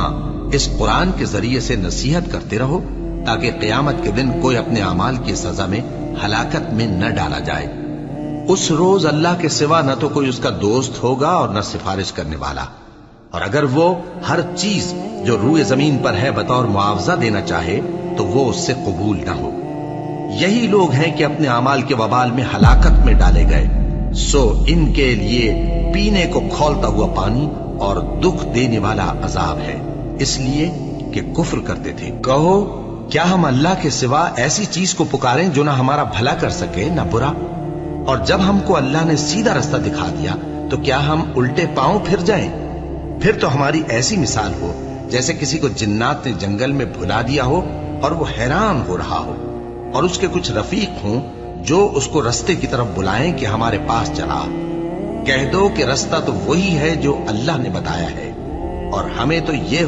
ہاں اس قرآن کے ذریعے سے نصیحت کرتے رہو تاکہ قیامت کے دن کوئی اپنے اعمال کی سزا میں ہلاکت میں نہ ڈالا جائے۔ اس روز اللہ کے سوا نہ تو کوئی اس کا دوست ہوگا اور نہ سفارش کرنے والا، اور اگر وہ ہر چیز جو روئے زمین پر ہے بطور معاوضہ دینا چاہے تو وہ اس سے قبول نہ ہو۔ یہی لوگ ہیں کہ اپنے اعمال کے وبال میں ہلاکت میں ڈالے گئے، سو ان کے لیے پینے کو کھولتا ہوا پانی اور دکھ دینے والا عذاب ہے، اس لیے کہ کفر کرتے تھے۔ کہو کیا ہم اللہ کے سوا ایسی چیز کو پکاریں جو نہ ہمارا بھلا کر سکے نہ برا؟ اور جب ہم کو اللہ نے سیدھا رستہ دکھا دیا تو کیا ہم الٹے پاؤں پھر جائیں؟ پھر تو ہماری ایسی مثال ہو جیسے کسی کو جنات نے جنگل میں بھلا دیا ہو اور وہ حیران ہو رہا ہو، اور اس کے کچھ رفیق ہوں جو اس کو رستے کی طرف بلائیں کہ ہمارے پاس چلا۔ کہہ دو کہ رستہ تو وہی ہے جو اللہ نے بتایا ہے، اور ہمیں تو یہ